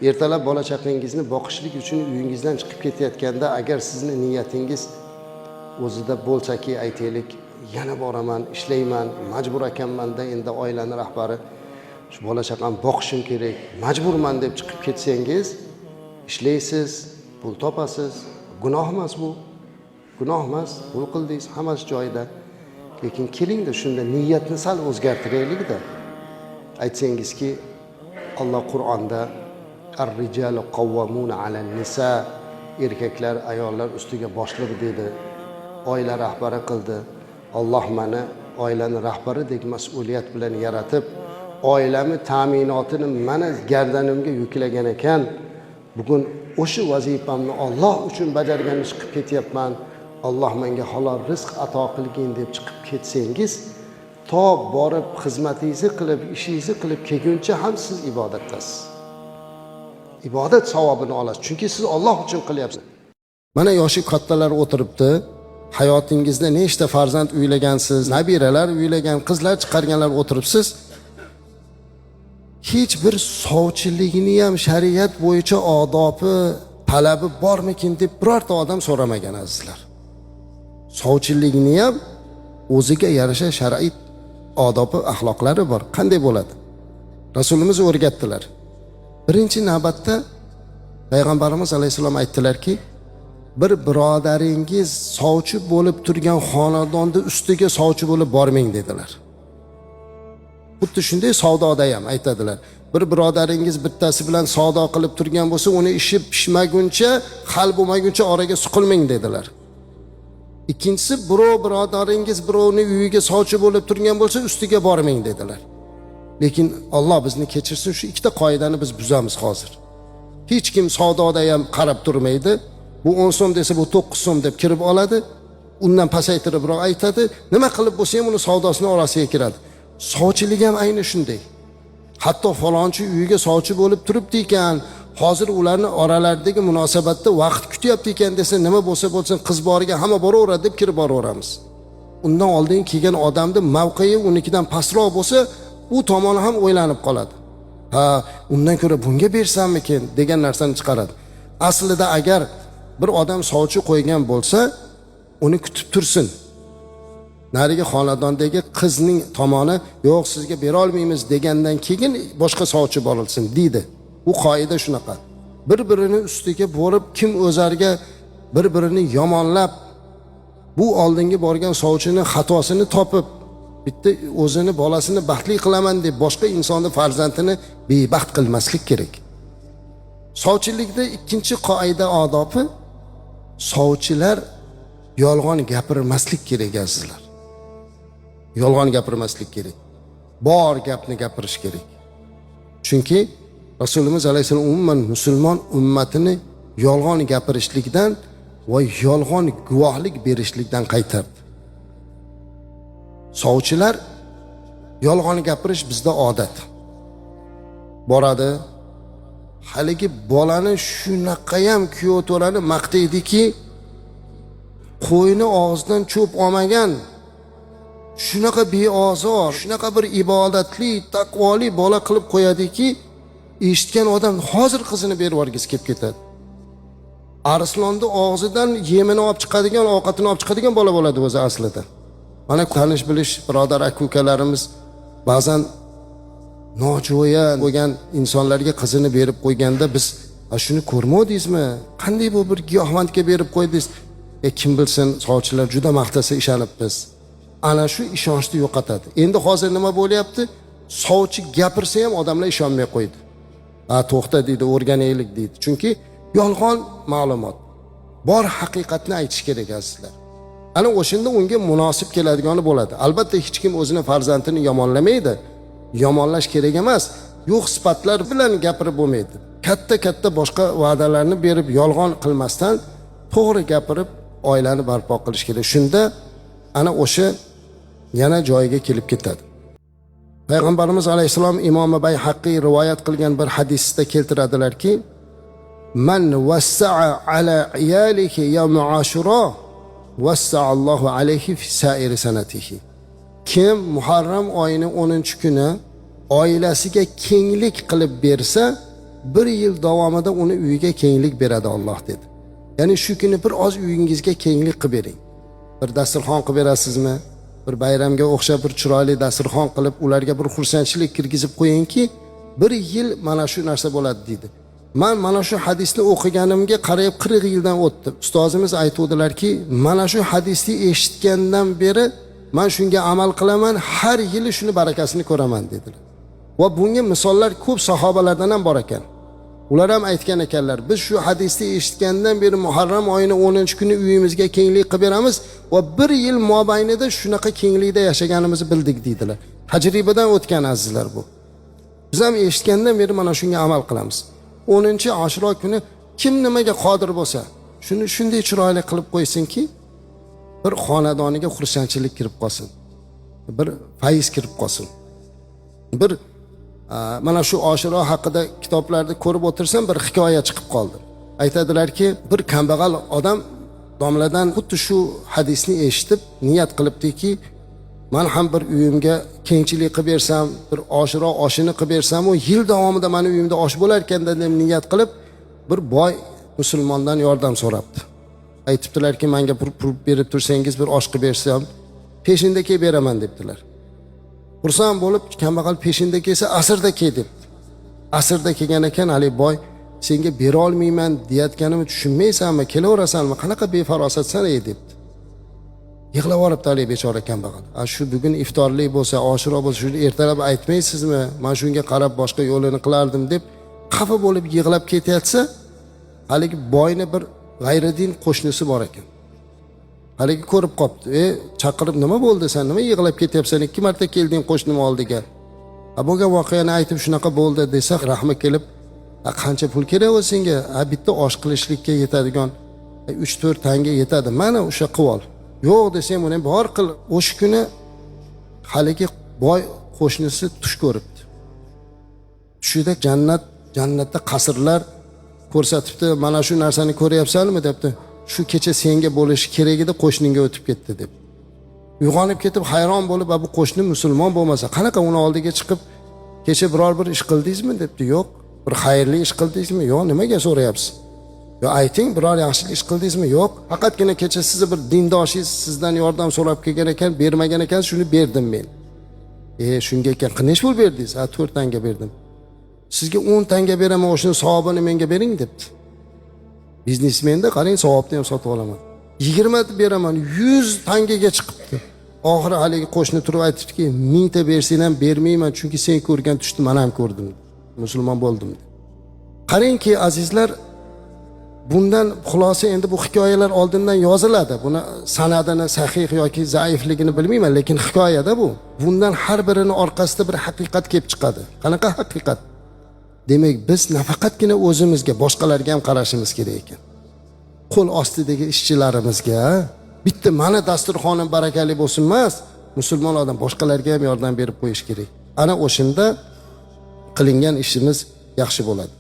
Ertalab bola chaqangizni boqishlik uchun uyingizdan chiqib ketayotganda agar sizni niyatingiz o'zida bo'lsaki, aytaylik, yana boraman, ishlayman, majbur ekanman-da, endi oilani rahbari, shu bola chaqam boqishim kerak, majburman deb chiqib ketsangiz, ishlaysiz, pul topasiz, gunoh emas bu. Gunoh emas, pul qildingiz, hammasi joyida. Lekin kelingda shunda niyatni sal o'zgartiraylik-da. Aytsangizki, Alloh Qur'onda ar-rijalu qawwamuna 'alan nisa, erkaklar ayollar ustiga boshliq dedi. Oila rahbari qildi. Alloh meni oilani rahbaridek mas'uliyat bilan yaratib, oilami ta'minotini mana gardanimga yuklagan ekan. Bugun o'sha vazifamni Alloh uchun bajargani chiqib ketyapman. Alloh menga halol rizq ato qilgin deb chiqib ketsangiz, to borib xizmatingizni qilib, ishingizni qilib kelguncha ham siz ibodatdasiz. Ibodat savobini olasiz, chunki siz Alloh uchun qilyapsiz. Mana yoshi kattalar o'tiribdi. Hayotingizda nechta farzand uylagansiz, nabiralar uylagan, qizlar chiqarganlar o'tiribsiz. Hech bir sovchiligini ham shariat bo'yicha odobi, talabi bormikin deb birorta odam so'ramagan azizlar. Sovchiligini ham o'ziga yarasha shar'iy odobi, axloqlari bor. Qanday bo'ladi? Rasulimiz o'rgatdilar. Birinchi navbatda payg'ambarimiz alayhisalom aytdilarki, bir birodaringiz sovchi bo'lib turgan xonadonda ustiga sovchi bo'lib bormang dedilar. Xuddi shunday savdoda ham aytadilar. Bir birodaringiz bittasi bilan savdo qilib turgan bo'lsa, uni ishi pishmaguncha, hal bo'lmaguncha oraga suqilmang dedilar. Ikkinchisi, birodaringiz birovni uyiga sovchi bo'lib turgan bo'lsa, ustiga bormang dedilar. Lekin Alloh bizni kechirsin, shu ikkita qoidani biz buzamiz hozir. Hech kim savdoda ham qarab turmaydi. Bu 10 so'm desa bu 9 so'm deb kirib oladi. Undan pasaytiribroq aytadi. Nima qilib bo'lsa ham uni savdosini orasiga kiradi. Sovchilik ham ayni shunday. Hatto falonchi uyiga sovchi bo'lib turibdi ekan, hozir ularning oralaridagi munosabatda vaqt kutyapti ekan desa, nima bo'lsa bo'lsin qiz boriga hamma boraveradi deb kirib boraveramiz. Undan oldin kelgan odamning mavqei unikidan pastroq bo'lsa, u tomoni ham o'ylanib qoladi. Ha, undan ko'ra bunga bersammikin degan narsani chiqaradi. Aslida agar bir odam sovchi qo'ygan bo'lsa, uni kutib tursin. Narigi xonadondagi qizning tomoni yo'q sizga bera olmaymiz degandan keyin boshqa sovchi borilsin deydi. Bu qoida shunaqa. Bir-birini ustiga borib kim o'zarga bir-birini yomonlab, bu oldingi borgan sovchini xatosini topib, bitta o'zini bolasini baxtli qilaman deb boshqa insonni farzandini bebaxt qilmaslik kerak. Sovchilikda ikkinchi qoida odobi, sovchilar yolg'on gapirmaslik kerak azizlar. Yolg'on gapirmaslik kerak. Bor gapni gapirish kerak. Chunki Rasulimiz alayhisalom umuman musulmon ummatini yolg'on gapirishlikdan va yolg'on guvohlik berishlikdan qaytardi. Sovchilar yolg'on gapirish bizda odat. Boradi, haligi bolani shunaqa ham kuyov to'rani maqtaydiki, qo'yni og'zidan cho'p olmagan, shunaqa beozor, shunaqa bir ibodatli, taqvoli bola qilib qo'yadiki, eshitgan odam hozir qizini berib yuborgisi kelib ketadi. Arslonni og'zidan yemini olib chiqadigan, ovqatini olib chiqadigan bola bo'ladi o'zi aslida. Mana tanish bilish birodar aka-ukalarimiz ba'zan nojo'ya bo'lgan insonlarga qizini berib qo'yganda biz shuni ko'rmadingizmi? Qanday bu bir giyohvandga berib qo'ydingiz? Kim bilsin, sovchilar juda maqtasa ishonibmiz. Ana shu ishonchni yo'qotadi. Endi hozir nima bo'lyapti? Sovchi gapirsa ham odamlar ishonmay qo'ydi. To'xta deydi, o'rganaylik deydi. Chunki yolg'on ma'lumot. Bor haqiqatni aytish kerak azizlar. Ana o'shunda unga munosib keladigani bo'ladi. Albatta hech kim o'zini farzandini yomonlamaydi. Yomonlash kerak emas. Yo'q sifatlar bilan gapirib bo'lmaydi. Katta boshqa va'dalarni berib yolg'on qilmasdan to'g'ri gapirib oilani barpo qilish kerak. Shunda ana o'sha yana joyiga kelib ketadi. Payg'ambarimiz alayhisalom Imom Bayhaqiy rivoyat qilgan bir hadisda keltiradilarki, "Man wassa'a ala iyalihi yawm Ashura, wassa'a Allohu alayhi fi sa'iri sanatihi." Kim Muharram oyining 10-kuni oilasiga kenglik qilib bersa, bir yil davomida uni uyiga kenglik beradi Alloh dedi. Ya'ni shu kuni bir oz uyingizga kenglik qilib bering. Bir dasturxon qilib berasizmi? Bir bayramga o'xshab bir chiroyli dasturxon qilib, ularga bir xursandchilik kirgizib qo'yingki, bir yil mana shu narsa bo'ladi dedi. Men mana shu hadisni o'qiganimga qarayib 40 yildan o'tdi. Ustozimiz aytuvdilarki, mana shu hadisni eshitgandan beri men shunga amal qilaman, har yili shuni barakasini ko'raman dedilar. Va bunga misollar ko'p sahobalardan ham bor ekan. Ular ham aytgan ekanlar, biz shu hadisni eshitgandan beri Muharram oyini 10-kuni uyimizga kenglik qilib beramiz va bir yil mobaynida shunaqa kenglikda yashaganimizni bildik deydilar. Tajribadan o'tgan azizlar bu. Biz ham eshitgandan beri mana shunga amal qilamiz. 10-Oshiro kuni kim nimaga qodir bo'lsa, shuni shunday chiroyli qilib qo'ysinki, bir xonadoniga xursandchilik kirib qolsin. Bir fayz kirib qolsin. Bir mana shu Oshiro haqida kitoblarda ko'rib o'tirsam bir hikoya chiqib qoldi. Aytadilarki, bir kambag'al odam domladan xuddi shu hadisni eshitib niyat qilibdiki, men ham bir uyimga kengchilik qilib bersam, bir Oshiro oshini qilib bersam, u yil davomida meni uyimda osh bo'lar ekan deb niyat qilib, bir boy musulmondan yordam so'rabdi. Aytibdilarki, menga pul berib tursangiz bir osh qilib bersam, peshinda kelib beraman debdilar. Xursand bo'lib, kambag'al peshinda kelsa, asrda kel debdi. Asrda kelgan ekan, Ali boy, senga bera olmayman deyotganimni tushunmaysanmi? Kelaverasanmi? Qanaqa befarosatsan ey debdi. Yig'lab olibdi Ali bechora kambag'al. Shu bugun iftorlik bo'lsa, Oshiro bo'lsa, shuni ertalab aytmaysizmi? Men shunga qarab boshqa yo'lini qilardim deb xafa bo'lib yig'lab ketayotsa, haligi boyni bir g'ayridin qo'shnisi bor ekan. Haligi ko'rib qopti. Chaqirib, nima bo'ldi, sen nima yig'lab ketyapsan? 2 marta kelding qo'shnim oldiga. Bo'lgan voqeani aytib shunaqa bo'ldi desa, rahmi kelib, qancha pul kerak o senga? Bitta osh qilishlikka yetadigan 3-4 tanga yetadi. Mana o'sha qilib ol. Yo'q desam, uni bor qil. O'sha kuni haligi boy qo'shnisi tush ko'ribdi. Tushida jannatda qasrlar ko'rsatibdi. Mana shu narsani ko'ryapsanmi debdi. Shu kecha senga bo'lishi kerak edi, qo'shningga o'tib ketdi deb. Uyg'onib ketib hayron bo'lib, bu qo'shni musulmon bo'lmasa, qanaqa uni oldiga chiqib, kecha biror bir ish qildingizmi debdi. Yo'q. Bir xayrli ish qildingizmi? Yo'q, nimaga so'rayapsiz? Yo ayting, biror yaxshi ish qildingizmi? Yo'q. Faqatgina kecha sizni bir dindoshingiz sizdan yordam so'rab kelgan ekan, bermagan ekan, shuni berdim men. Shunga ekan, qancha pul berdingiz? 4 tanga berdim. Sizga 10 tanga beraman, o'shini savobini menga bering debdi. Biznesmenda qarang, savobni ham sotib olaman. 20 beraman, 100 tangaga chiqibdi. Oxiri haligi qo'shni turib aytibdiki, 1000 ta bersang ham bermayman, chunki sen ko'rgan tushni men ham ko'rdim. Musulmon bo'ldim. Qarangki azizlar, bundan xulosa endi bu hikoyalar oldindan yoziladi. Buni sanadini sahih yoki zaifligini bilmayman, lekin hikoyada bu. Bundan har birini orqasida bir haqiqat kelib chiqadi. Qanaqa haqiqat? Demak, biz nafaqatgina o'zimizga, boshqalarga ham qarashimiz kerak ekan. Qo'l ostidagi ishchilarimizga bitta mana dasturxonim barakali bo'lsin emas, musulmon odam boshqalarga ham yordam berib qo'yish kerak. Ana o'shanda qilingan ishimiz yaxshi bo'ladi.